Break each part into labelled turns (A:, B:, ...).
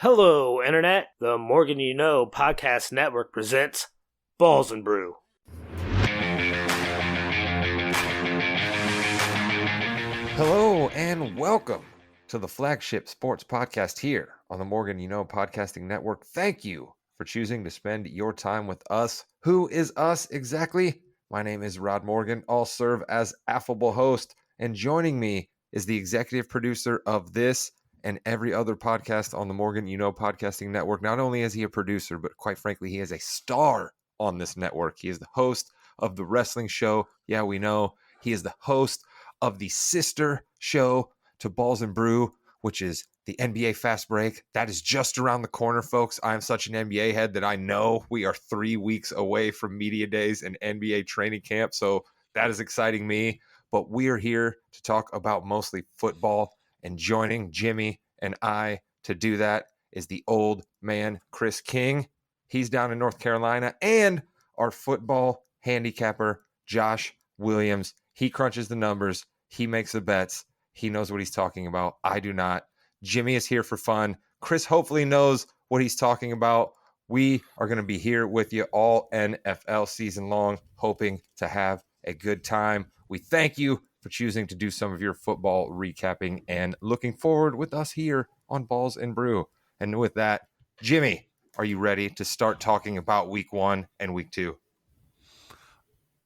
A: Hello, Internet. The Morgan You Know Podcast Network presents Balls and Brew.
B: Hello and welcome to the flagship sports podcast here on the Morgan You Know Podcasting Network. Thank you for choosing to spend your time with us. Who is us exactly? My name is Rod Morgan. I'll serve as affable host, and joining me is the executive producer of this and every other podcast on the Morgan You Know Podcasting Network. Not only is he a producer, but quite frankly, he is a star on this network. He is the host of the wrestling show. Yeah, we know. He is the host of the sister show to Balls and Brew, which is the NBA Fast Break. That is just around the corner, folks. I'm such an NBA head that I know we are 3 weeks away from media days and NBA training camp, so that is exciting me. But we are here to talk about mostly football, and joining Jimmy and I to do that is the old man, Chris King. He's down in North Carolina, and our football handicapper, Josh Williams. He crunches the numbers. He makes the bets. He knows what he's talking about. I do not. Jimmy is here for fun. Chris hopefully knows what he's talking about. We are going to be here with you all NFL season long, hoping to have a good time. We thank you for choosing to do some of your football recapping and looking forward with us here on Balls and Brew. And with that, Jimmy, are you ready to start talking about week 1 and week 2?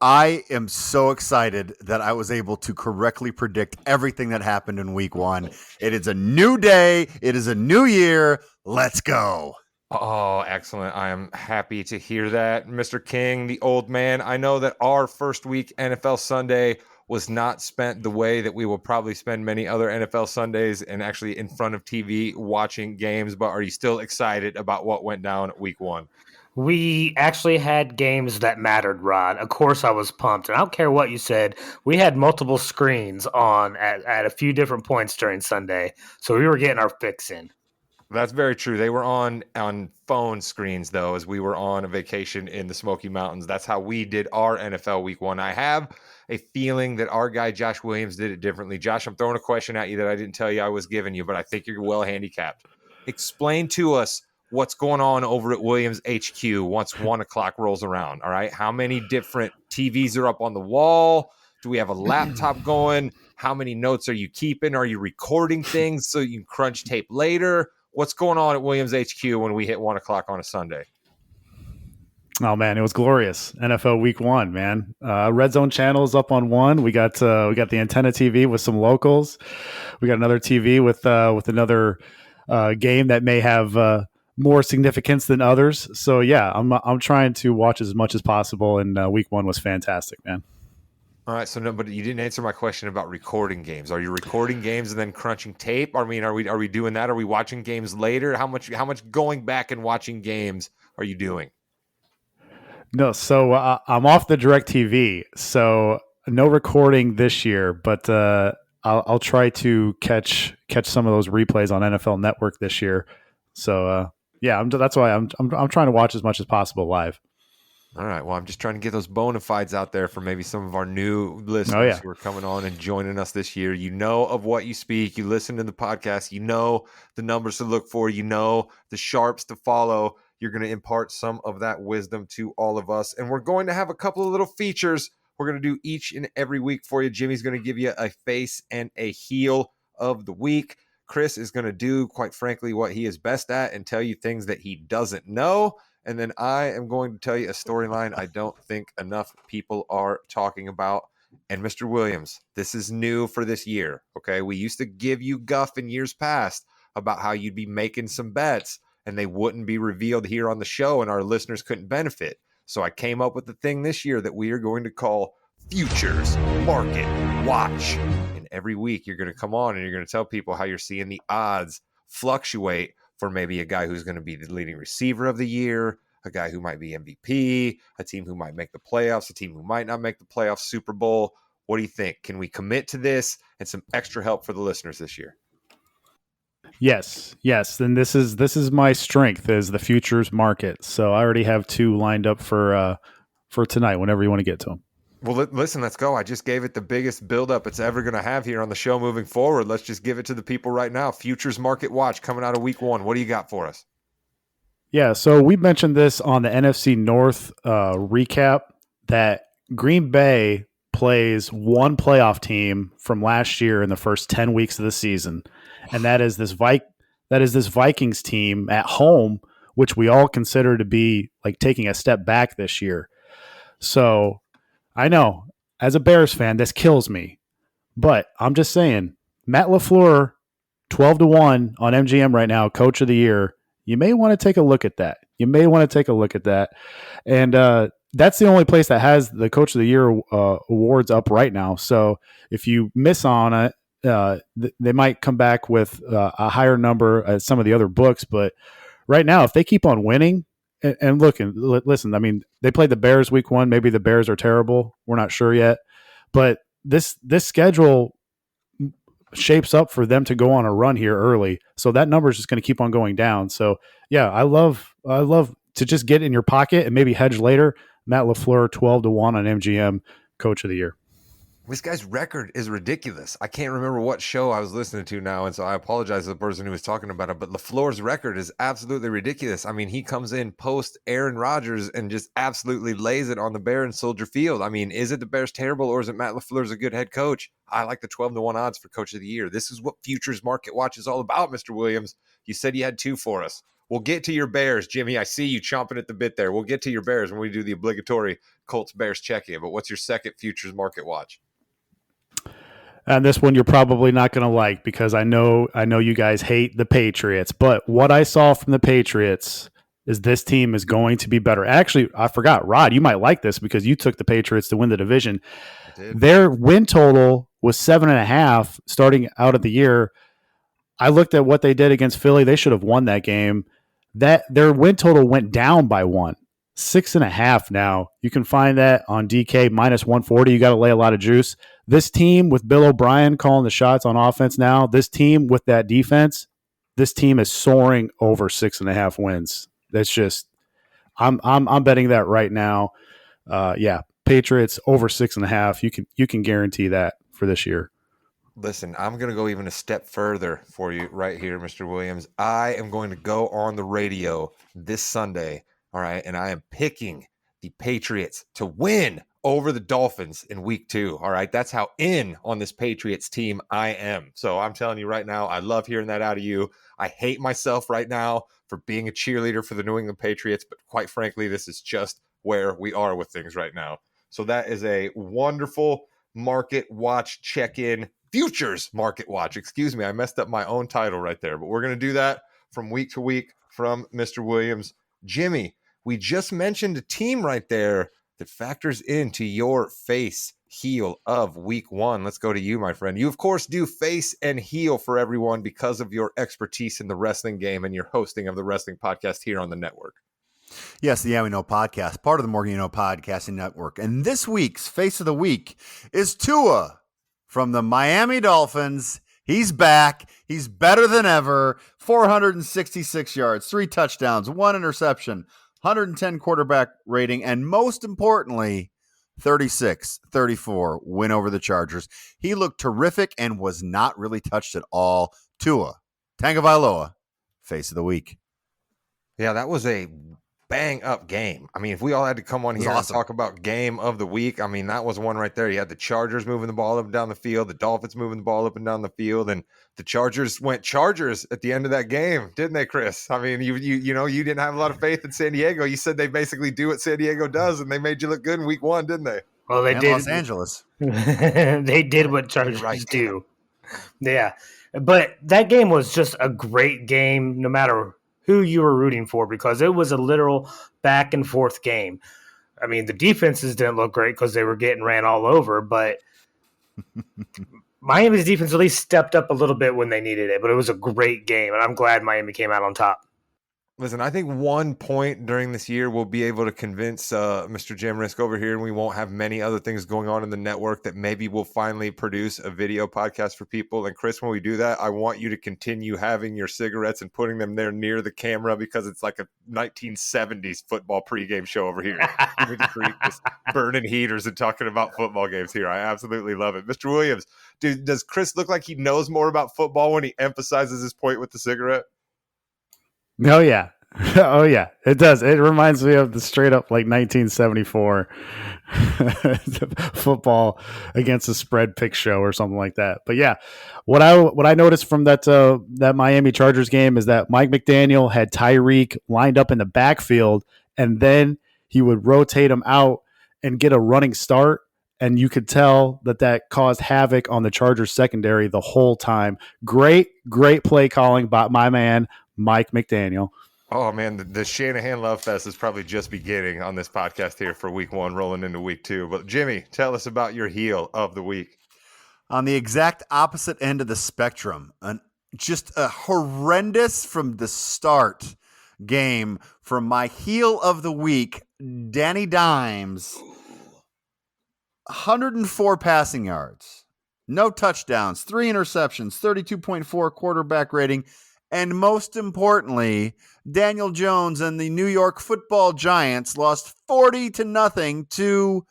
C: I am so excited that I was able to correctly predict everything that happened in week 1. It is a new day. It is a new year. Let's go.
B: Oh, excellent. I am happy to hear that. Mr. King, the old man, I know that our first week NFL Sunday was not spent the way that we will probably spend many other NFL Sundays and actually in front of TV watching games, but are you still excited about what went down week 1?
A: We actually had games that mattered, Rod. Of course, I was pumped. And I don't care what you said. We had multiple screens on at a few different points during Sunday. So we were getting our fix in.
B: That's very true. They were on phone screens, though, as we were on a vacation in the Smoky Mountains. That's how we did our NFL Week 1. I have a feeling that our guy Josh Williams did it differently. Josh, I'm throwing a question at you that I didn't tell you I was giving you, but I think you're well handicapped. Explain to us what's going on over at Williams HQ once 1 o'clock rolls around, all right? How many different TVs are up on the wall? Do we have a laptop going? How many notes are you keeping? Are you recording things so you can crunch tape later? What's going on at Williams HQ when we hit 1 o'clock on a Sunday?
D: Oh man, it was glorious. NFL Week 1, man. Red Zone channel is up on 1. We got the antenna TV with some locals. We got another TV with another game that may have more significance than others. So yeah, I'm trying to watch as much as possible, and Week 1 was fantastic, man.
B: All right, so no, but you didn't answer my question about recording games. Are you recording games and then crunching tape? I mean, are we doing that? Are we watching games later? How much going back and watching games are you doing?
D: No, so I'm off the DirecTV, so no recording this year. But I'll try to catch some of those replays on NFL Network this year. So yeah, that's why I'm trying to watch as much as possible live.
B: All right. Well, I'm just trying to get those bona fides out there for maybe some of our new listeners who are coming on and joining us this year. You know of what you speak. You listen to the podcast. You know the numbers to look for. You know the sharps to follow. You're going to impart some of that wisdom to all of us. And we're going to have a couple of little features we're going to do each and every week for you. Jimmy's going to give you a face and a heel of the week. Chris is going to do, quite frankly, what he is best at and tell you things that he doesn't know. And then I am going to tell you a storyline I don't think enough people are talking about. And Mr. Williams, this is new for this year, okay? We used to give you guff in years past about how you'd be making some bets and they wouldn't be revealed here on the show and our listeners couldn't benefit. So I came up with the thing this year that we are going to call Futures Market Watch. And every week you're going to come on and you're going to tell people how you're seeing the odds fluctuate for maybe a guy who's going to be the leading receiver of the year, a guy who might be MVP, a team who might make the playoffs, a team who might not make the playoffs, Super Bowl. What do you think? Can we commit to this and some extra help for the listeners this year?
D: Yes. Then this is my strength, is the futures market. So I already have 2 lined up for tonight. Whenever you want to get to them.
B: Well, listen, let's go. I just gave it the biggest buildup it's ever going to have here on the show moving forward. Let's just give it to the people right now. Futures Market Watch coming out of week 1. What do you got for us?
D: Yeah, so we mentioned this on the NFC North recap that Green Bay plays one playoff team from last year in the first 10 weeks of the season, and that is this Vikings team at home, which we all consider to be like taking a step back this year. So I know, as a Bears fan, this kills me, but I'm just saying, Matt LaFleur, 12-1 on MGM right now, Coach of the Year. You may want to take a look at that. And that's the only place that has the Coach of the Year awards up right now. So if you miss on it, they might come back with a higher number at some of the other books. But right now, if they keep on winning, and listen, I mean, they played the Bears week 1. Maybe the Bears are terrible. We're not sure yet. But this schedule shapes up for them to go on a run here early. So that number is just going to keep on going down. So yeah, I love to just get in your pocket and maybe hedge later. Matt LaFleur, 12-1 on MGM, Coach of the Year.
B: This guy's record is ridiculous. I can't remember what show I was listening to now, and so I apologize to the person who was talking about it, but LaFleur's record is absolutely ridiculous. I mean, he comes in post Aaron Rodgers and just absolutely lays it on the Bears and Soldier Field. I mean, is it the Bears terrible, or is it Matt LaFleur's a good head coach? I like the 12-1 odds for Coach of the Year. This is what Futures Market Watch is all about, Mr. Williams. You said you had 2 for us. We'll get to your Bears, Jimmy. I see you chomping at the bit there. We'll get to your Bears when we do the obligatory Colts-Bears check-in, but what's your second Futures Market Watch?
D: And this one you're probably not going to like because I know you guys hate the Patriots. But what I saw from the Patriots is this team is going to be better. Actually, I forgot, Rod, you might like this because you took the Patriots to win the division. Their win total was 7.5 starting out of the year. I looked at what they did against Philly. They should have won that game. Their win total went down by 1. 6.5 now. You can find that on DK minus 140. You got to lay a lot of juice. This team with Bill O'Brien calling the shots on offense now, this team with that defense, this team is soaring over 6.5 wins. That's just, I'm betting that right now. Yeah, Patriots over 6.5. You can guarantee that for this year.
B: Listen, I'm going to go even a step further for you right here, Mr. Williams. I am going to go on the radio this Sunday. All right. And I am picking the Patriots to win over the Dolphins in week 2. All right. That's how in on this Patriots team I am. So I'm telling you right now, I love hearing that out of you. I hate myself right now for being a cheerleader for the New England Patriots. But quite frankly, this is just where we are with things right now. So that is a wonderful market watch check-in. Futures Market Watch. Excuse me. I messed up my own title right there. But we're going to do that from week to week from Mr. Williams. Jimmy, we just mentioned a team right there that factors into your face heel of week 1. Let's go to you, my friend. You, of course, do face and heel for everyone because of your expertise in the wrestling game and your hosting of the wrestling podcast here on the network.
C: Yes, the Yeah We Know podcast, part of the Morgan You Know podcasting network. And this week's face of the week is Tua from the Miami Dolphins. He's back. He's better than ever. 466 yards, 3 touchdowns, 1 interception, 110 quarterback rating, and most importantly, 36-34 win over the Chargers. He looked terrific and was not really touched at all. Tua Tagovailoa, face of the week.
B: Yeah, that was a bang up game. I mean, if we all had to come on here and talk about game of the week, I mean, that was one right there. You had the Chargers moving the ball up and down the field, the Dolphins moving the ball up and down the field, and the Chargers went Chargers at the end of that game, didn't they, Chris? I mean, you didn't have a lot of faith in San Diego. You said they basically do what San Diego does, and they made you look good in week 1, didn't they?
A: Well, they did.
C: Los Angeles.
A: They did what Chargers do. Yeah. But that game was just a great game, no matter who you were rooting for, because it was a literal back and forth game. I mean, the defenses didn't look great because they were getting ran all over, but Miami's defense at least stepped up a little bit when they needed it. But it was a great game, and I'm glad Miami came out on top.
B: Listen, I think one point during this year we'll be able to convince Mr. Jim Risk over here, and we won't have many other things going on in the network, that maybe we'll finally produce a video podcast for people. And Chris, when we do that, I want you to continue having your cigarettes and putting them there near the camera, because it's like a 1970s football pregame show over here. Jimmy the Creek just burning heaters and talking about football games here. I absolutely love it. Mr. Williams, does Chris look like he knows more about football when he emphasizes his point with the cigarette?
D: Oh yeah. Oh yeah, it does. It reminds me of the straight up like 1974 football against a spread pick show or something like that. But yeah, what I noticed from that Miami Chargers game is that Mike McDaniel had Tyreek lined up in the backfield, and then he would rotate him out and get a running start. And you could tell that caused havoc on the Chargers secondary the whole time. Great play calling by my man, Mike McDaniel.
B: Oh, man, the Shanahan Love Fest is probably just beginning on this podcast here for week 1, rolling into week 2. But Jimmy, tell us about your heel of the week.
C: On the exact opposite end of the spectrum, just a horrendous from the start game from my heel of the week, Danny Dimes. 104 passing yards, no touchdowns, 3 interceptions, 32.4 quarterback rating. And most importantly, Daniel Jones and the New York Football Giants lost 40-0 to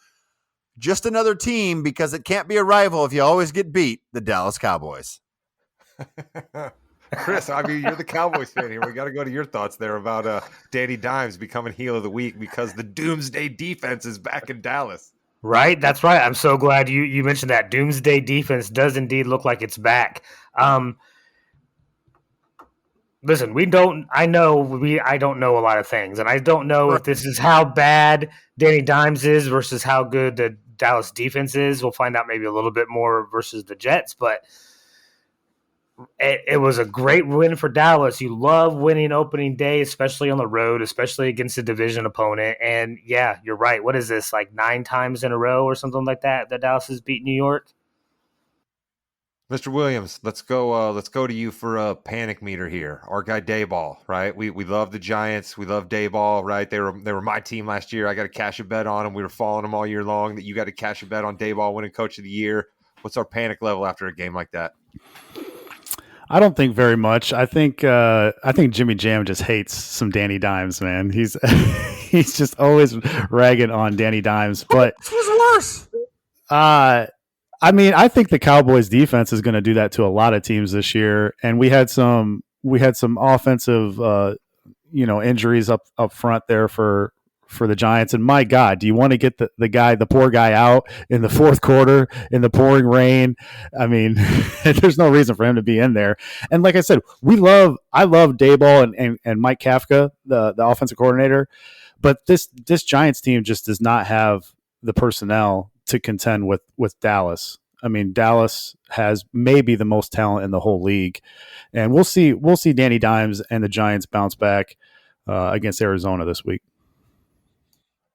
C: just another team, because it can't be a rival if you always get beat, the Dallas Cowboys.
B: Chris, I mean, you're the Cowboys fan here. We got to go to your thoughts there about Danny Dimes becoming heel of the week because the Doomsday defense is back in Dallas.
A: Right, that's right. I'm so glad you mentioned that. Doomsday defense does indeed look like it's back. Listen, I don't know a lot of things, and I don't know if this is how bad Danny Dimes is versus how good the Dallas defense is. We'll find out maybe a little bit more versus the Jets, but it was a great win for Dallas. You love winning opening day, especially on the road, especially against a division opponent. And yeah, you're right. What is this, like 9 times in a row or something like that Dallas has beat New York?
B: Mr. Williams, let's go to you for a panic meter here. Our guy Dayball, right? We love the Giants. We love Dayball, right? They were my team last year. I got to cash a bet on them. We were following them all year long. That you got to cash a bet on Dayball winning Coach of the Year. What's our panic level after a game like that?
D: I don't think very much. I think Jimmy Jam just hates some Danny Dimes, man. He's he's just always ragging on Danny Dimes. But
C: this was worse.
D: I mean, I think the Cowboys defense is going to do that to a lot of teams this year. And we had some offensive, injuries up front there for the Giants. And my God, do you want to get the poor guy out in the fourth quarter in the pouring rain? I mean, there's no reason for him to be in there. And like I said, I love Dayball and Mike Kafka, the offensive coordinator, but this Giants team just does not have the personnel to contend with Dallas. I mean, Dallas has maybe the most talent in the whole league, and we'll see Danny Dimes and the Giants bounce back against Arizona this week.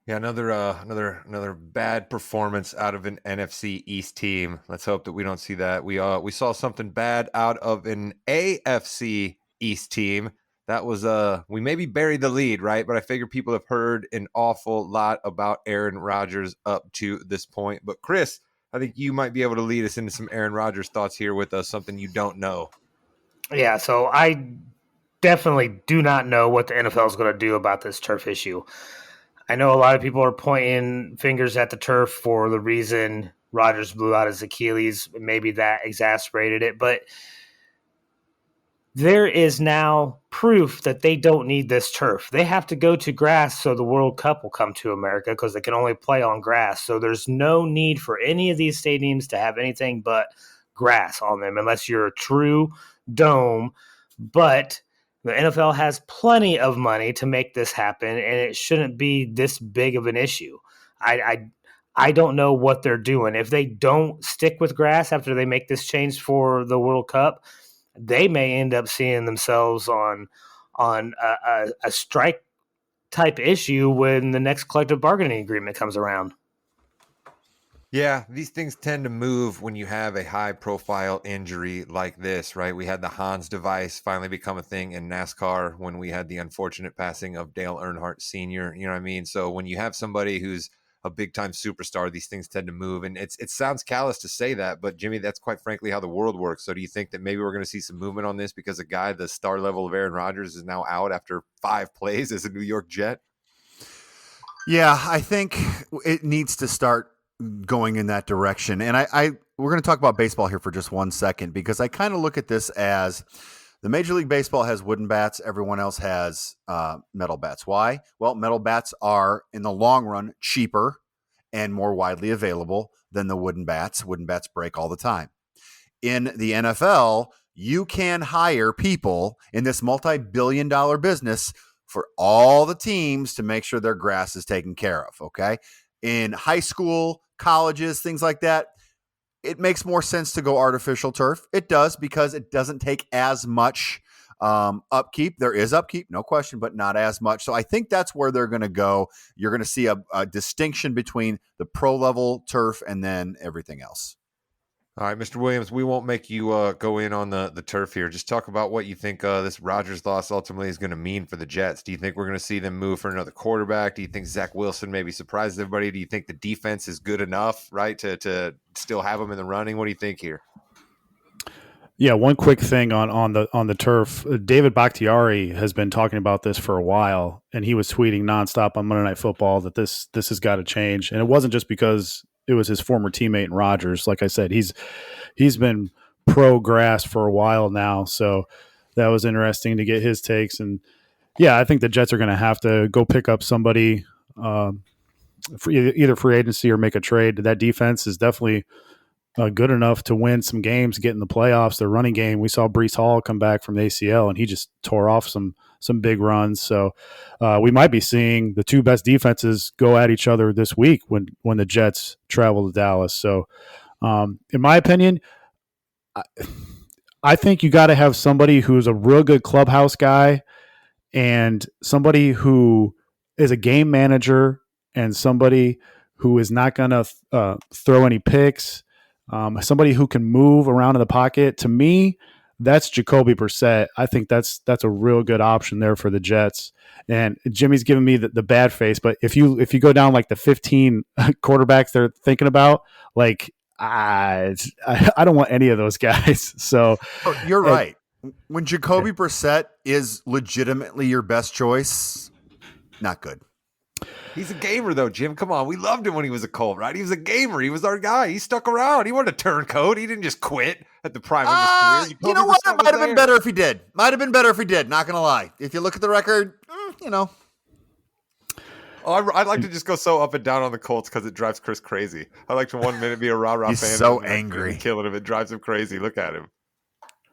B: Yeah, another bad performance out of an NFC East team. Let's hope that we don't see that. We saw something bad out of an AFC East team. That was we maybe buried the lead, right? But I figure people have heard an awful lot about Aaron Rodgers up to this point. But Chris, I think you might be able to lead us into some Aaron Rodgers thoughts here with something you don't know.
A: Yeah, so I definitely do not know what the NFL is going to do about this turf issue. I know a lot of people are pointing fingers at the turf for the reason Rodgers blew out his Achilles. Maybe that exacerbated it, but there is now proof that they don't need this turf. They have to go to grass so the World Cup will come to America because they can only play on grass. So there's no need for any of these stadiums to have anything but grass on them unless you're a true dome. But the NFL has plenty of money to make this happen, and it shouldn't be this big of an issue. I don't know what they're doing. If they don't stick with grass after they make this change for the World Cup, they may end up seeing themselves on a strike type issue when the next collective bargaining agreement comes around.
B: Yeah, these things tend to move when you have a high profile injury like this, right? We had the Hans device finally become a thing in NASCAR when we had the unfortunate passing of Dale Earnhardt Sr. You know what I mean? So when you have somebody who's a big time superstar, these things tend to move. And it sounds callous to say that, but Jimmy, that's quite frankly how the world works. So do you think that maybe we're going to see some movement on this because a guy the star level of Aaron Rodgers is now out after 5 plays as a New York Jet?
C: Yeah, I think it needs to start going in that direction. And we're going to talk about baseball here for just 1 second, because I kind of look at this as the Major League Baseball has wooden bats. Everyone else has metal bats. Why? Well, metal bats are in the long run cheaper and more widely available than the wooden bats. Wooden bats break all the time. In the NFL, you can hire people in this multi-billion-dollar business for all the teams to make sure their grass is taken care of, okay? In high school, colleges, things like that, it makes more sense to go artificial turf. It does, because it doesn't take as much upkeep. There is upkeep, no question, but not as much. So I think that's where they're going to go. You're going to see a distinction between the pro-level turf and then everything else.
B: All right, Mr. Williams, we won't make you go in on the turf here. Just talk about what you think this Rodgers loss ultimately is going to mean for the Jets. Do you think we're going to see them move for another quarterback? Do you think Zach Wilson maybe surprises everybody? Do you think the defense is good enough, right, to still have them in the running? What do you think here?
D: Yeah, one quick thing on the turf. David Bakhtiari has been talking about this for a while, and he was tweeting nonstop on Monday Night Football that this has got to change. And it wasn't just because it was his former teammate in Rodgers. Like I said, he's been pro grass for a while now, so that was interesting to get his takes. And yeah, I think the Jets are going to have to go pick up somebody, for either free agency or make a trade. That defense is definitely good enough to win some games, get in the playoffs. Their running game, we saw Brees Hall come back from the ACL, and he just tore off some big runs. So we might be seeing the two best defenses go at each other this week when the Jets travel to Dallas. So in my opinion, I think you got to have somebody who's a real good clubhouse guy and somebody who is a game manager and somebody who is not going to throw any picks. Somebody who can move around in the pocket. To me, that's Jacoby Brissett. I think that's a real good option there for the Jets. And Jimmy's giving me the bad face, but if you go down like the 15 quarterbacks they're thinking about, like I don't want any of those guys. So
C: you're right. When Jacoby Brissett is legitimately your best choice, not good.
B: He's a gamer, though, Jim. Come on. We loved him when he was a Colt, right? He was a gamer. He was our guy. He stuck around. He wasn't a turncoat. He didn't just quit at the prime of his career.
C: You know what? It might have been better if he did. Might have been better if he did. Not going to lie. If you look at the record,
B: Oh, I'd like to just go so up and down on the Colts because it drives Chris crazy. I like to 1 minute be a rah-rah fan.
C: He's so angry.
B: Killing him. It drives him crazy. Look at him.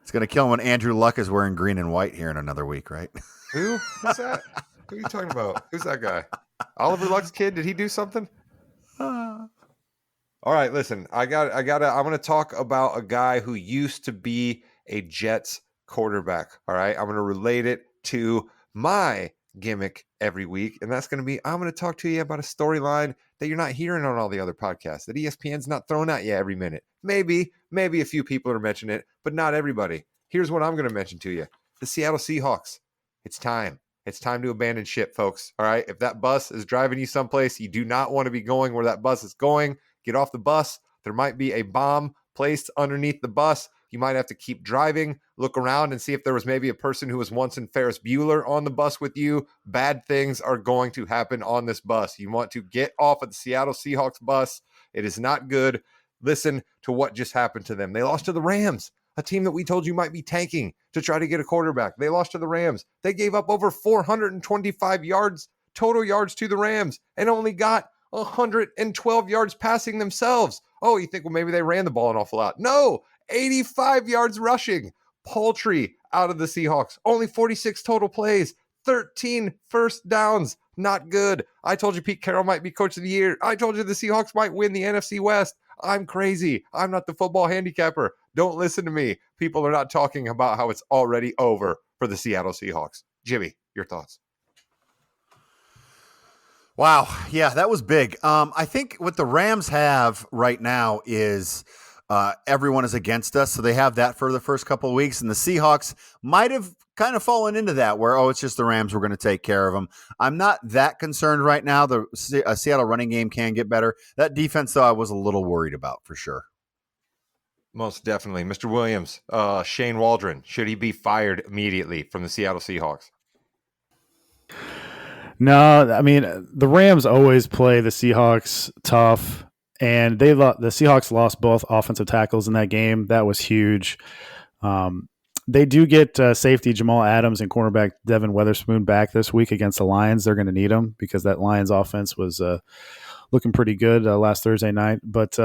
C: It's going to kill him when Andrew Luck is wearing green and white here in another week, right?
B: Who? Who's that? Who are you talking about? Who's that guy? Oliver Luck's kid? Did he do something? All right, listen. I'm going to talk about a guy who used to be a Jets quarterback. All right, I'm going to relate it to my gimmick every week, and that's going to be I'm going to talk to you about a storyline that you're not hearing on all the other podcasts, that ESPN's not throwing at you every minute. Maybe a few people are mentioning it, but not everybody. Here's what I'm going to mention to you. The Seattle Seahawks. It's time. It's time to abandon ship, folks. All right. If that bus is driving you someplace you do not want to be going where that bus is going, get off the bus. There might be a bomb placed underneath the bus. You might have to keep driving, look around and see if there was maybe a person who was once in Ferris Bueller on the bus with you. Bad things are going to happen on this bus. You want to get off of the Seattle Seahawks bus. It is not good. Listen to what just happened to them. They lost to the Rams, a team that we told you might be tanking to try to get a quarterback. They lost to the Rams. They gave up over 425 yards, total yards to the Rams, and only got 112 yards passing themselves. Oh, you think, well, maybe they ran the ball an awful lot. No, 85 yards rushing. Paltry out of the Seahawks. Only 46 total plays. 13 first downs. Not good. I told you Pete Carroll might be coach of the year. I told you the Seahawks might win the NFC West. I'm crazy. I'm not the football handicapper. Don't listen to me. People are not talking about how it's already over for the Seattle Seahawks. Jimmy, your thoughts?
C: Wow. Yeah, that was big. I think what the Rams have right now is everyone is against us. So they have that for the first couple of weeks. And the Seahawks might have kind of fallen into that where, it's just the Rams. We're going to take care of them. I'm not that concerned right now. The Seattle running game can get better. That defense, though, I was a little worried about for sure.
B: Most definitely. Mr. Williams, Shane Waldron, should he be fired immediately from the Seattle Seahawks?
D: No, I mean, the Rams always play the Seahawks tough, and the Seahawks lost both offensive tackles in that game. That was huge. They do get safety Jamal Adams and cornerback Devin Weatherspoon back this week against the Lions. They're going to need them because that Lions offense was looking pretty good last Thursday night. But,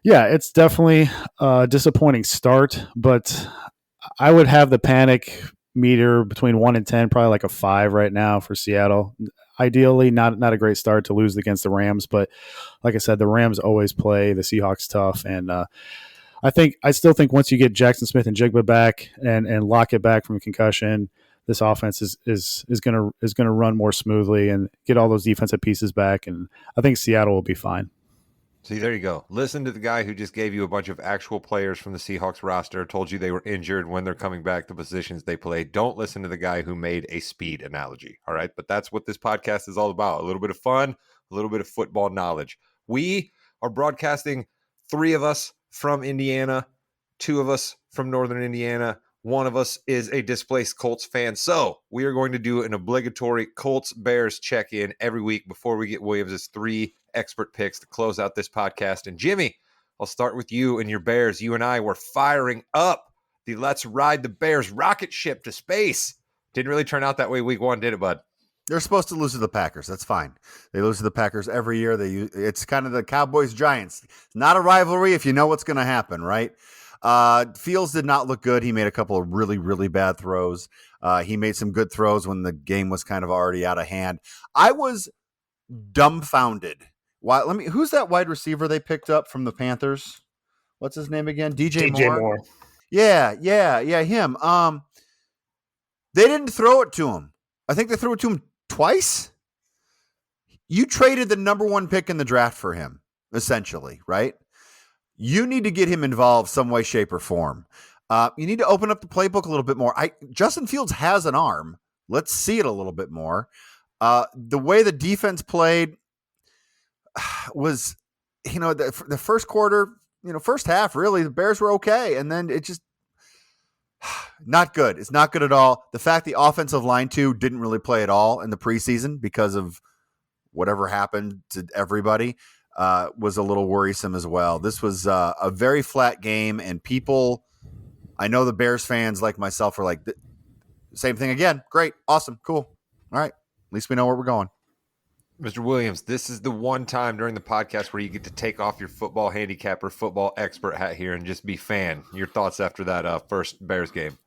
D: yeah, it's definitely a disappointing start, but I would have the panic meter between 1 and 10, probably like a 5 right now for Seattle. Ideally, not a great start to lose against the Rams, but like I said, the Rams always play the Seahawks tough, and I still think once you get Jackson Smith and Jigba back and lock it back from concussion, this offense is gonna run more smoothly and get all those defensive pieces back, and I think Seattle will be fine.
B: See, there you go. Listen to the guy who just gave you a bunch of actual players from the Seahawks roster, told you they were injured when they're coming back, the positions they play. Don't listen to the guy who made a speed analogy, all right? But that's what this podcast is all about. A little bit of fun, a little bit of football knowledge. We are broadcasting 3 of us from Indiana, 2 of us from Northern Indiana. 1 of us is a displaced Colts fan. So we are going to do an obligatory Colts-Bears check-in every week before we get Williams' 3 expert picks to close out this podcast. And Jimmy, I'll start with you and your Bears. You and I were firing up the Let's Ride the Bears rocket ship to space. Didn't really turn out that way week 1, did it, bud?
C: They're supposed to lose to the Packers. That's fine. They lose to the Packers every year. It's kind of the Cowboys-Giants. It's not a rivalry if you know what's going to happen, right? Fields did not look good. He made a couple of really, really bad throws. He made some good throws when the game was kind of already out of hand. I was dumbfounded. Who's that wide receiver they picked up from the Panthers? What's his name again? DJ Moore. Yeah, him. They didn't throw it to him. I think they threw it to him twice. You traded the number 1 pick in the draft for him, essentially, right? You need to get him involved some way, shape, or form. You need to open up the playbook a little bit more. Justin Fields has an arm. Let's see it a little bit more. The way the defense played was, the first quarter, first half, really, the Bears were okay. And then it just not good. It's not good at all. The fact the offensive line, too, didn't really play at all in the preseason because of whatever happened to everybody was a little worrisome as well. This was a very flat game, and people, I know the Bears fans like myself are like, same thing again. Great. Awesome. Cool. All right. At least we know where we're going.
B: Mr. Williams, this is the one time during the podcast where you get to take off your football handicapper, football expert hat here and just be fan. Your thoughts after that first Bears game?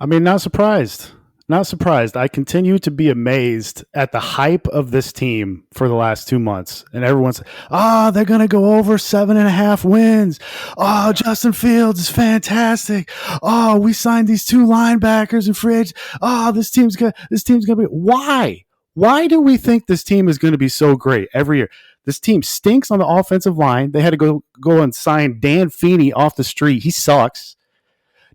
D: I mean, not surprised. Not surprised. I continue to be amazed at the hype of this team for the last 2 months. And everyone's, they're going to go over 7.5 wins. Oh, Justin Fields is fantastic. Oh, we signed these 2 linebackers and free agents. Oh, this team's going to be. Why? Why do we think this team is going to be so great every year? This team stinks on the offensive line. They had to go and sign Dan Feeney off the street. He sucks.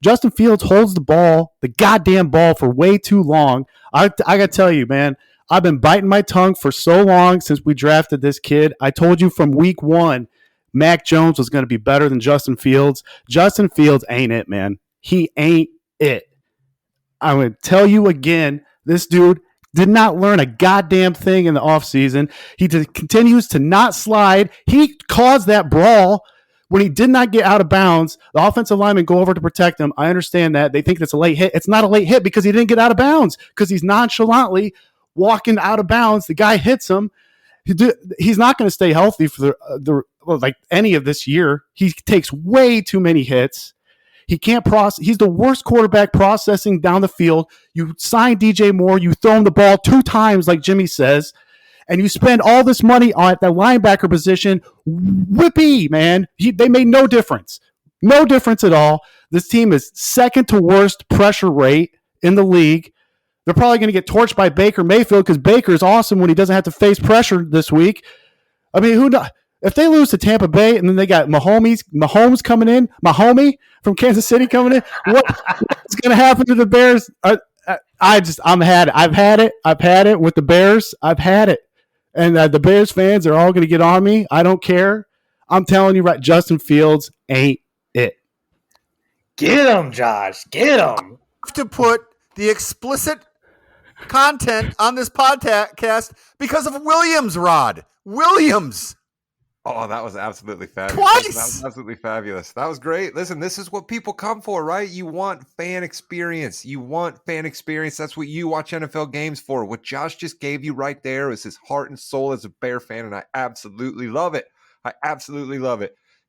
D: Justin Fields holds the goddamn ball for way too long. I got to tell you, man, I've been biting my tongue for so long since we drafted this kid. I told you from week 1, Mac Jones was going to be better than Justin Fields. Justin Fields ain't it, man. He ain't it. I'm going to tell you again, this dude did not learn a goddamn thing in the offseason. He continues to not slide. He caused that brawl when he did not get out of bounds. The offensive linemen go over to protect him. I understand that. They think it's a late hit. It's not a late hit because he didn't get out of bounds, because he's nonchalantly walking out of bounds. The guy hits him. He's not going to stay healthy for any of this year. He takes way too many hits. He can't process. He's the worst quarterback processing down the field. You sign DJ Moore. You throw him the ball 2 times, like Jimmy says, and you spend all this money on that linebacker position. Whippy, man. They made no difference. No difference at all. This team is second to worst pressure rate in the league. They're probably going to get torched by Baker Mayfield because Baker is awesome when he doesn't have to face pressure this week. I mean, who knows? If they lose to Tampa Bay and then they got Mahomes coming in, Mahomie from Kansas City coming in, what's going to happen to the Bears? I've had it. I've had it with the Bears. I've had it. And the Bears fans are all going to get on me. I don't care. I'm telling you, right? Justin Fields ain't it.
A: Get him, Josh. Get him.
C: To put the explicit content on this podcast because of Williams, Rod. Williams.
B: Oh, that was absolutely fabulous.
C: Twice!
B: That was absolutely fabulous. That was great. Listen, this is what people come for, right? You want fan experience. That's what you watch NFL games for. What Josh just gave you right there is his heart and soul as a Bear fan, and I absolutely love it.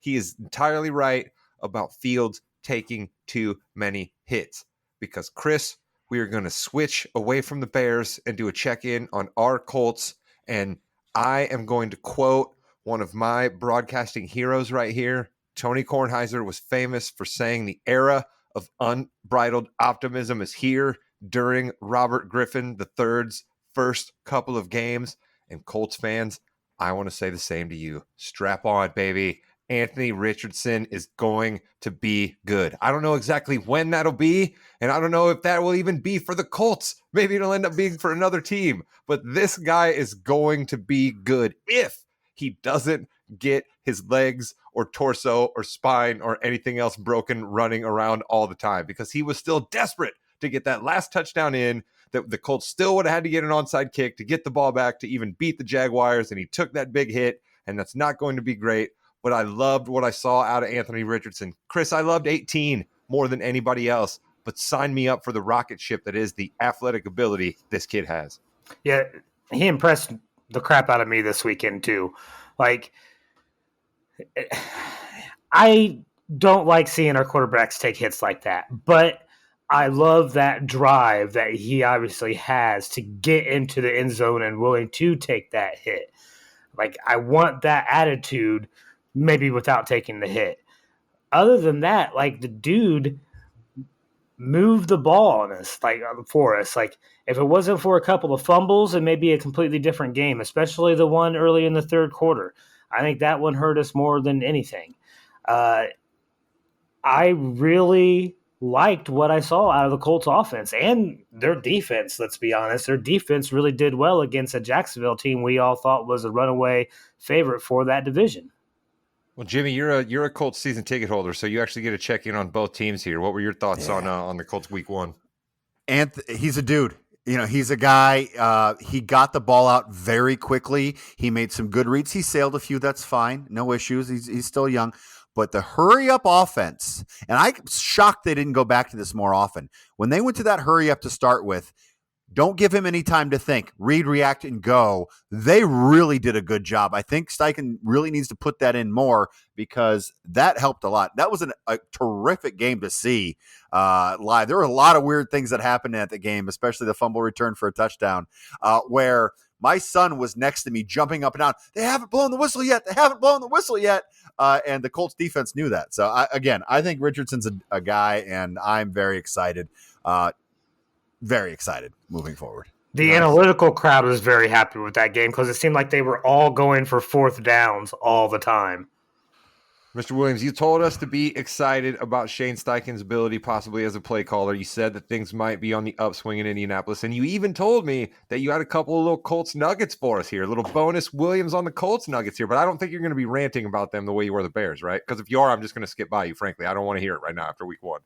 B: He is entirely right about Fields taking too many hits because, Chris, we are going to switch away from the Bears and do a check-in on our Colts, and I am going to quote one of my broadcasting heroes right here. Tony Kornheiser was famous for saying the era of unbridled optimism is here during Robert Griffin III's first couple of games. And Colts fans, I want to say the same to you. Strap on, baby. Anthony Richardson is going to be good. I don't know exactly when that'll be, and I don't know if that will even be for the Colts. Maybe it'll end up being for another team. But this guy is going to be good if he doesn't get his legs or torso or spine or anything else broken running around all the time, because he was still desperate to get that last touchdown in. The Colts still would have had to get an onside kick to get the ball back to even beat the Jaguars, and he took that big hit, and that's not going to be great. But I loved what I saw out of Anthony Richardson. Chris, I loved 18 more than anybody else, but sign me up for the rocket ship that is the athletic ability this kid has.
A: Yeah, he impressed the crap out of me this weekend too. Like, I don't like seeing our quarterbacks take hits like that, but I love that drive that he obviously has to get into the end zone and willing to take that hit. Like, I want that attitude, maybe without taking the hit. Other than that, like, the dude moved the ball on us, like, for us. Like, if it wasn't for a couple of fumbles, it may be a completely different game, especially the one early in the third quarter. I think that one hurt us more than anything. I really liked what I saw out of the Colts offense and their defense. Let's be honest. Their defense really did well against a Jacksonville team we all thought was a runaway favorite for that division.
B: Well, Jimmy, you're a Colts season ticket holder, so you actually get to check in on both teams here. What were your thoughts on the Colts week one?
C: He's a dude. He's a guy. He got the ball out very quickly. He made some good reads. He sailed a few. That's fine. No issues. He's still young. But the hurry-up offense, and I'm shocked they didn't go back to this more often. When they went to that hurry-up to start with, don't give him any time to think. Read, react, and go. They really did a good job. I think Steichen really needs to put that in more because that helped a lot. That was a terrific game to see live. There were a lot of weird things that happened at the game, especially the fumble return for a touchdown, where my son was next to me jumping up and down. They haven't blown the whistle yet. And the Colts defense knew that. So, I think Richardson's a guy, and I'm very excited. Very excited moving forward.
A: The analytical crowd was very happy with that game because it seemed like they were all going for fourth downs all the time.
B: Mr. Williams, you told us to be excited about Shane Steichen's ability possibly as a play caller. You said that things might be on the upswing in Indianapolis, and you even told me that you had a couple of little Colts nuggets for us here, a little bonus Williams on the Colts nuggets here, but I don't think you're going to be ranting about them the way you were the Bears, right? Because if you are, I'm just going to skip by you, frankly. I don't want to hear it right now after week one.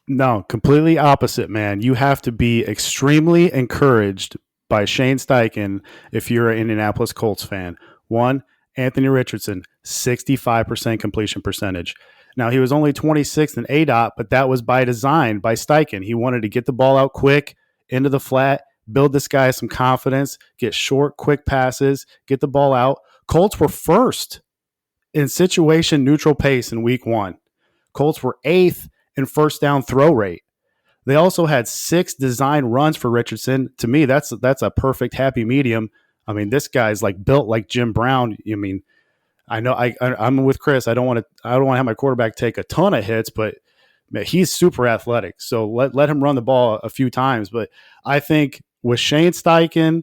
D: No, completely opposite, man. You have to be extremely encouraged by Shane Steichen if you're an Indianapolis Colts fan. One, Anthony Richardson, 65% completion percentage. Now, he was only 26th in ADOT, but that was by design by Steichen. He wanted to get the ball out quick, into the flat, build this guy some confidence, get short, quick passes, get the ball out. Colts were first in situation neutral pace in week one. Colts were 8th in first down throw rate. They also had 6 design runs for Richardson. To me, that's a perfect happy medium. I mean, this guy's like built like Jim Brown. I mean, I know I'm with Chris. I don't want to have my quarterback take a ton of hits, but he's super athletic. So let him run the ball a few times. But I think with Shane Steichen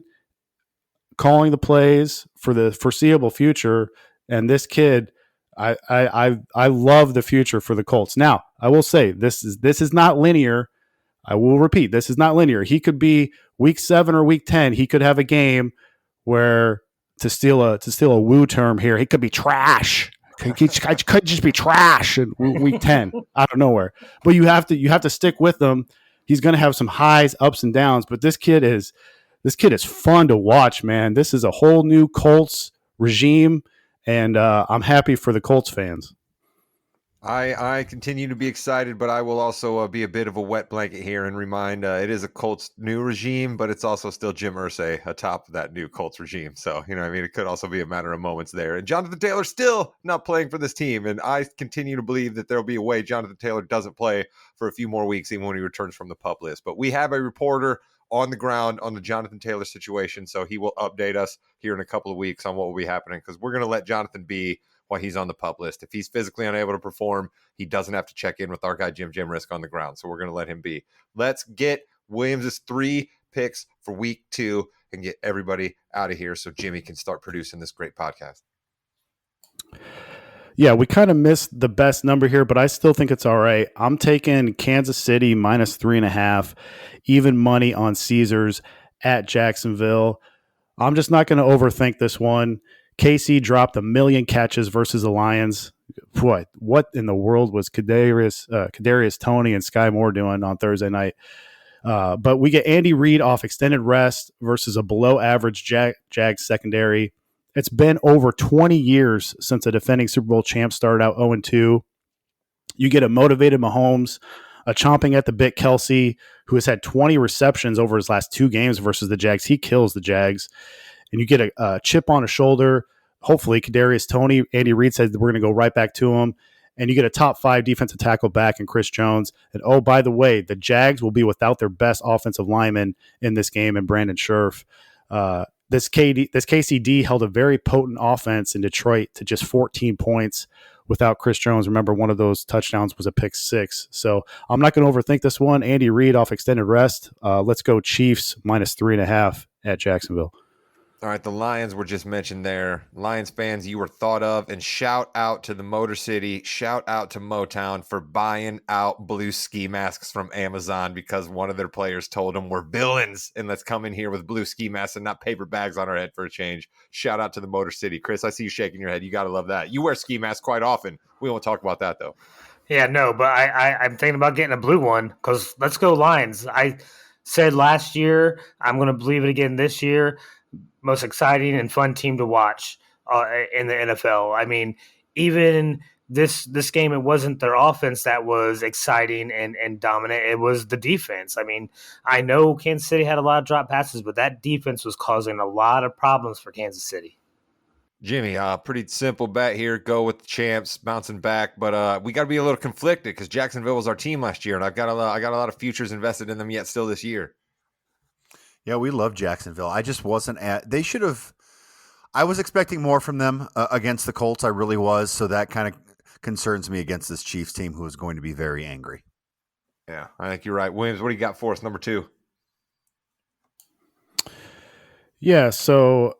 D: calling the plays for the foreseeable future, and this kid, I love the future for the Colts. Now, I will say this is not linear. I will repeat, this is not linear. He could be week 7 or week 10. He could have a game where, to steal a woo term here, he could be trash. He could just be trash in week 10 out of nowhere. But you have to stick with him. He's going to have some highs, ups and downs. But this kid is fun to watch, man. This is a whole new Colts regime, and I'm happy for the Colts fans.
B: I continue to be excited, but I will also be a bit of a wet blanket here and remind it is a Colts new regime, but it's also still Jim Irsay atop that new Colts regime. So, you know, I mean, it could also be a matter of moments there. And Jonathan Taylor still not playing for this team. And I continue to believe that there'll be a way Jonathan Taylor doesn't play for a few more weeks, even when he returns from the PUP list. But we have a reporter on the ground on the Jonathan Taylor situation. So he will update us here in a couple of weeks on what will be happening, because we're going to let Jonathan be while he's on the PUP list. If he's physically unable to perform, he doesn't have to check in with our guy Jim Risk on the ground. So we're going to let him be. Let's get Williams' 3 picks for week 2 and get everybody out of here so Jimmy can start producing this great podcast.
D: Yeah, we kind of missed the best number here, but I still think it's all right. I'm taking Kansas City minus 3.5, even money on Caesars at Jacksonville. I'm just not going to overthink this one. KC dropped 1 million catches versus the Lions. What in the world was Kadarius Toney and Sky Moore doing on Thursday night? But we get Andy Reid off extended rest versus a below-average Jags secondary. It's been over 20 years since a defending Super Bowl champ started out 0-2. You get a motivated Mahomes, a chomping at the bit Kelsey, who has had 20 receptions over his last 2 games versus the Jags. He kills the Jags. And you get a chip on his shoulder. Hopefully, Kadarius Toney, Andy Reid said that we're going to go right back to him. And you get a top 5 defensive tackle back in Chris Jones. And, oh, by the way, the Jags will be without their best offensive lineman in this game, and Brandon Scherf. This KCD held a very potent offense in Detroit to just 14 points without Chris Jones. Remember, one of those touchdowns was a pick 6. So I'm not going to overthink this one. Andy Reid off extended rest. Let's go Chiefs minus 3.5 at Jacksonville.
B: All right, the Lions were just mentioned there. Lions fans, you were thought of, and shout out to the Motor City, shout out to Motown for buying out blue ski masks from Amazon because one of their players told them we're villains and let's come in here with blue ski masks and not paper bags on our head for a change. Shout out to the Motor City. Chris, I see you shaking your head. You got to love that. You wear ski masks quite often. We won't talk about that, though.
A: Yeah, no, but I'm thinking about getting a blue one because let's go Lions. I said last year, I'm going to believe it again this year. Most exciting and fun team to watch in the NFL. I mean, even this game, it wasn't their offense that was exciting and dominant. It was the defense. I mean, I know Kansas City had a lot of drop passes, but that defense was causing a lot of problems for Kansas City.
B: Jimmy, pretty simple bet here. Go with the champs, bouncing back, but we got to be a little conflicted because Jacksonville was our team last year, and I got a lot of futures invested in them yet still this year.
C: Yeah, we love Jacksonville. I just wasn't they should have. I was expecting more from them against the Colts. I really was. So that kind of concerns me against this Chiefs team, who is going to be very angry.
B: Yeah, I think you're right. Williams, what do you got for us? Number 2.
D: Yeah, so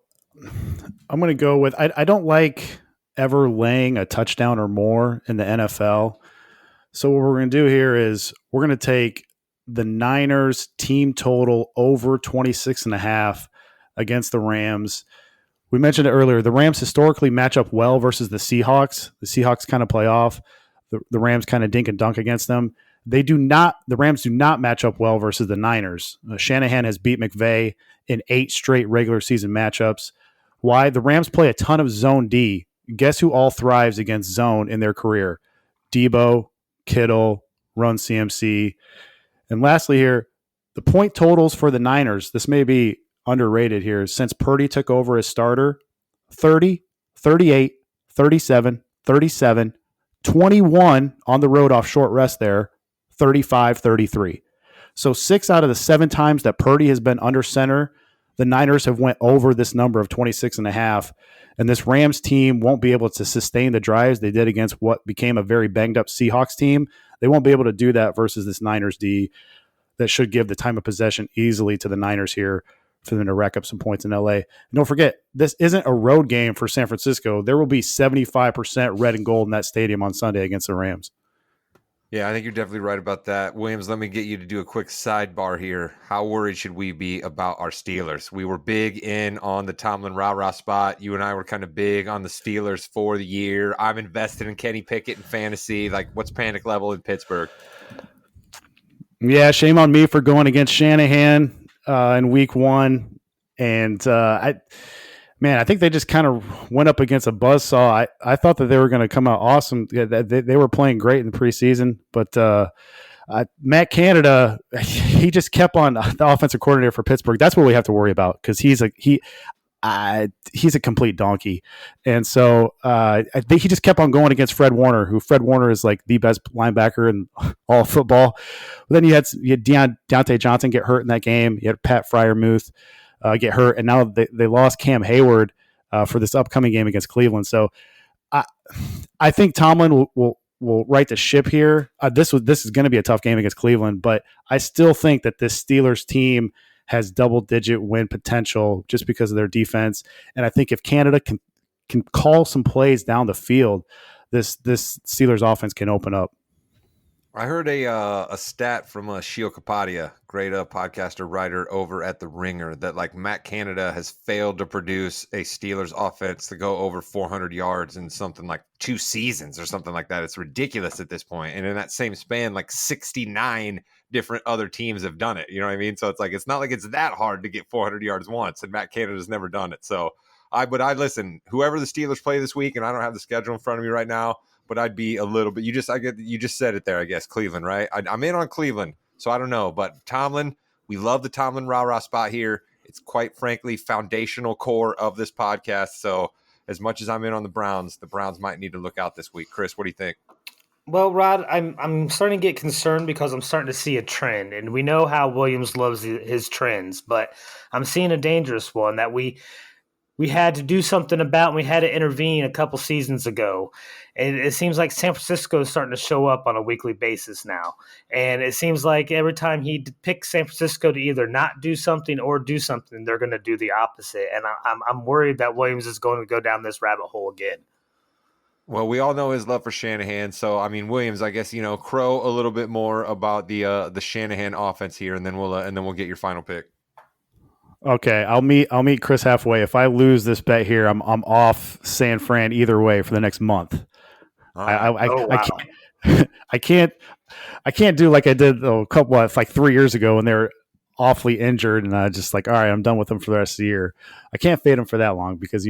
D: I'm going to go with I don't like ever laying a touchdown or more in the NFL. So what we're going to do here is we're going to take the Niners team total over 26.5 against the Rams. We mentioned it earlier. The Rams historically match up well versus the Seahawks. The Seahawks kind of play off. The Rams kind of dink and dunk against them. The Rams do not match up well versus the Niners. Shanahan has beat McVay in 8 straight regular season matchups. Why? The Rams play a ton of zone D. Guess who all thrives against zone in their career? Debo, Kittle, Run CMC. And lastly here, the point totals for the Niners, this may be underrated here, since Purdy took over as starter, 30, 38, 37, 37, 21 on the road off short rest there, 35, 33. So 6 out of the 7 times that Purdy has been under center, the Niners have went over this number of 26.5. And this Rams team won't be able to sustain the drives they did against what became a very banged up Seahawks team. They won't be able to do that versus this Niners D that should give the time of possession easily to the Niners here for them to rack up some points in LA. And don't forget, this isn't a road game for San Francisco. There will be 75% red and gold in that stadium on Sunday against the Rams.
B: Yeah, I think you're definitely right about that. Williams, let me get you to do a quick sidebar here. How worried should we be about our Steelers? We were big in on the Tomlin rah-rah spot. You and I were kind of big on the Steelers for the year. I'm invested in Kenny Pickett in fantasy. Like, what's panic level in Pittsburgh?
D: Yeah, shame on me for going against Shanahan in week 1. And I think they just kind of went up against a buzzsaw. I thought that they were going to come out awesome. Yeah, they were playing great in the preseason, but Matt Canada, he just kept on the offensive coordinator for Pittsburgh. That's what we have to worry about because he's a complete donkey. And so I think he just kept on going against Fred Warner, Fred Warner is like the best linebacker in all of football. But then you had Deontay Johnson get hurt in that game. You had Pat Freiermuth get hurt. And now they lost Cam Hayward for this upcoming game against Cleveland. So I think Tomlin will right the ship here. This is going to be a tough game against Cleveland, but I still think that this Steelers team has double-digit win potential just because of their defense. And I think if Canada can call some plays down the field, this Steelers offense can open up.
B: I heard a stat from Shio Kapadia, great podcaster writer over at The Ringer, that like Matt Canada has failed to produce a Steelers offense to go over 400 yards in something like 2 seasons or something like that. It's ridiculous at this point. And in that same span, like 69 different other teams have done it. You know what I mean? So it's like, it's not like it's that hard to get 400 yards once, and Matt Canada's never done it. So I listen, whoever the Steelers play this week, and I don't have the schedule in front of me right now, but I'd be a little bit, you just said it there, I guess, Cleveland, right? I'm in on Cleveland, so I don't know. But Tomlin, we love the Tomlin rah-rah spot here. It's quite frankly foundational core of this podcast. So as much as I'm in on the Browns might need to look out this week. Chris, what do you think?
A: Well, Rod, I'm starting to get concerned because I'm starting to see a trend, and we know how Williams loves his trends, but I'm seeing a dangerous one that we had to do something about, and we had to intervene a couple seasons ago. And it seems like San Francisco is starting to show up on a weekly basis now. And it seems like every time he picks San Francisco to either not do something or do something, they're going to do the opposite. And I'm worried that Williams is going to go down this rabbit hole again.
B: Well, we all know his love for Shanahan. So, I mean, Williams, I guess, crow a little bit more about the Shanahan offense here, and then we'll get your final pick.
D: Okay, I'll meet Chris halfway. If I lose this bet here, I'm off San Fran either way for the next month. I can't do like I did a couple like 3 years ago when they were awfully injured, and I just like, all right, I'm done with them for the rest of the year. I can't fade them for that long because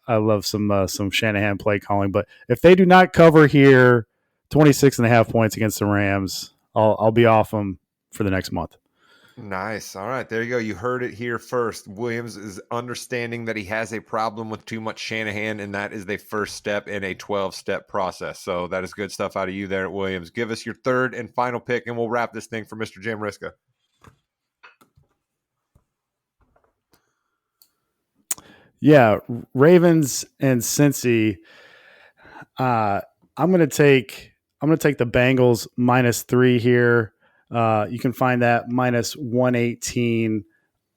D: I love some Shanahan play calling. But if they do not cover here, 26.5 points against the Rams, I'll be off them for the next month.
B: Nice. All right, there you go. You heard it here first. Williams is understanding that he has a problem with too much Shanahan, and that is the first step in a 12-step process. So that is good stuff out of you there, Williams. Give us your third and final pick, and we'll wrap this thing for Mr. Jamriska.
D: Yeah, Ravens and Cincy. I'm gonna take the Bengals -3 here. You can find that -118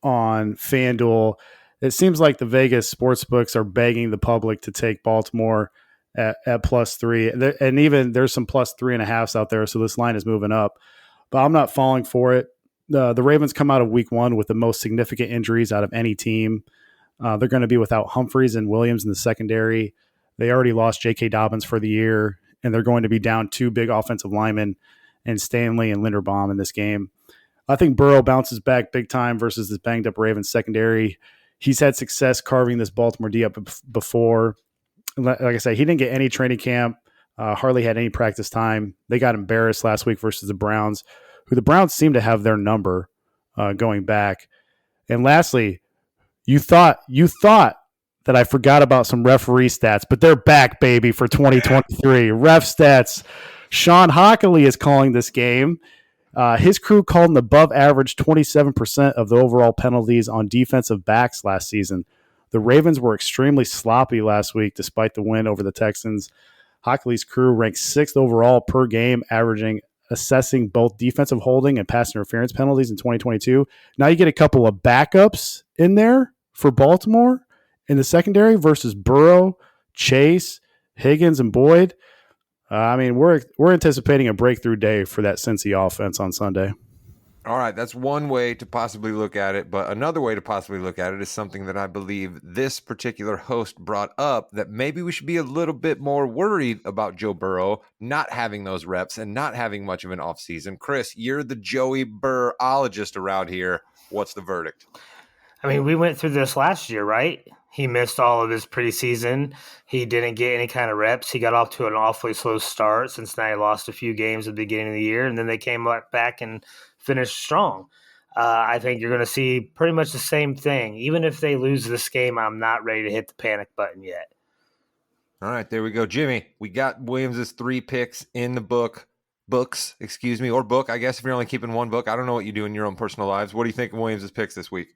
D: on FanDuel. It seems like the Vegas sportsbooks are begging the public to take Baltimore at +3, and even there's some +3.5s out there. So this line is moving up, but I'm not falling for it. The Ravens come out of week 1 with the most significant injuries out of any team. They're going to be without Humphreys and Williams in the secondary. They already lost J.K. Dobbins for the year, and they're going to be down 2 big offensive linemen and Stanley and Linderbaum in this game. I think Burrow bounces back big time versus this banged-up Ravens secondary. He's had success carving this Baltimore D up before. Like I said, he didn't get any training camp, hardly had any practice time. They got embarrassed last week versus the Browns, who the Browns seem to have their number going back. And lastly, you thought that I forgot about some referee stats, but they're back, baby, for 2023. Ref stats. Sean Hockley is calling this game. His crew called an above average 27% of the overall penalties on defensive backs last season. The Ravens were extremely sloppy last week despite the win over the Texans. Hockley's crew ranked 6th overall per game, assessing both defensive holding and pass interference penalties in 2022. Now you get a couple of backups in there for Baltimore in the secondary versus Burrow, Chase, Higgins, and Boyd. We're anticipating a breakthrough day for that Cincy offense on Sunday.
B: All right, that's one way to possibly look at it, but another way to possibly look at it is something that I believe this particular host brought up, that maybe we should be a little bit more worried about Joe Burrow not having those reps and not having much of an offseason. Chris, you're the Joey Burrologist around here. What's the verdict?
A: I mean, we went through this last year, right? He missed all of his preseason. He didn't get any kind of reps. He got off to an awfully slow start. Cincinnati lost a few games at the beginning of the year, and then they came back and finished strong. I think you're going to see pretty much the same thing. Even if they lose this game, I'm not ready to hit the panic button yet.
B: All right, there we go. Jimmy, we got Williams' 3 picks in the book. Books, excuse me, or book, I guess, if you're only keeping one book. I don't know what you do in your own personal lives. What do you think of Williams' picks this week?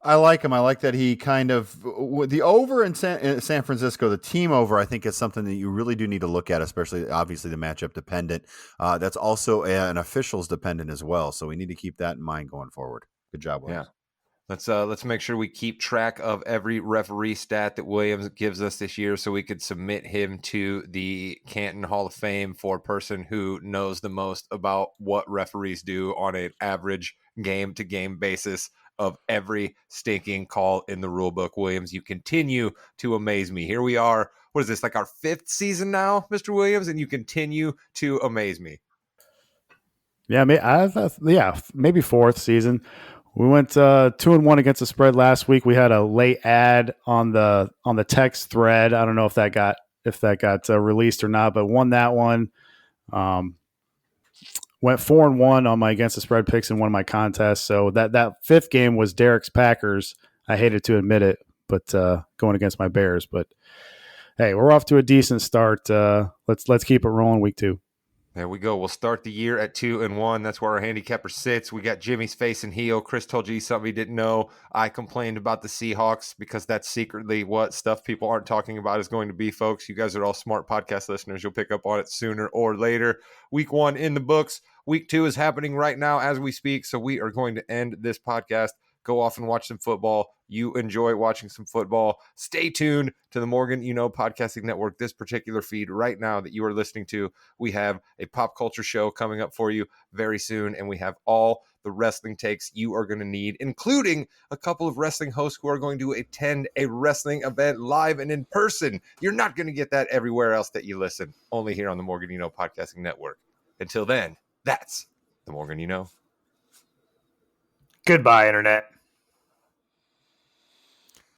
C: I like him. I like that he kind of the over in San Francisco, the team over, I think is something that you really do need to look at, especially obviously the matchup dependent. That's also an officials dependent as well. So we need to keep that in mind going forward. Good job, Williams.
B: Yeah. Let's make sure we keep track of every referee stat that Williams gives us this year so we could submit him to the Canton Hall of Fame for a person who knows the most about what referees do on an average game-to-game basis of every stinking call in the rule book. Williams, you continue to amaze me. Here we are. What is this, like our 5th season now, Mr. Williams? And you continue to amaze me.
D: Yeah, maybe 4th season. We went 2-1 against the spread last week. We had a late ad on the text thread. I don't know if that got released or not, but won that one. Went 4-1 on my against the spread picks in one of my contests. So that 5th game was Derek's Packers. I hated to admit it, but going against my Bears. But hey, we're off to a decent start. Let's keep it rolling week 2.
B: There we go. We'll start the year at 2-1. That's where our handicapper sits. We got Jimmy's face and heel. Chris told you something he didn't know. I complained about the Seahawks because that's secretly what stuff people aren't talking about is going to be, folks. You guys are all smart podcast listeners. You'll pick up on it sooner or later. Week 1 in the books. Week 2 is happening right now as we speak. So we are going to end this podcast. Go off and watch some football. You enjoy watching some football. Stay tuned to the Morgan Podcasting Network. This particular feed right now that you are listening to, we have a pop culture show coming up for you very soon, and we have all the wrestling takes you are going to need, including a couple of wrestling hosts who are going to attend a wrestling event live and in person. You're not going to get that everywhere else that you listen, only here on the Morgan Podcasting Network. Until then, that's the Morgan
A: Goodbye, Internet.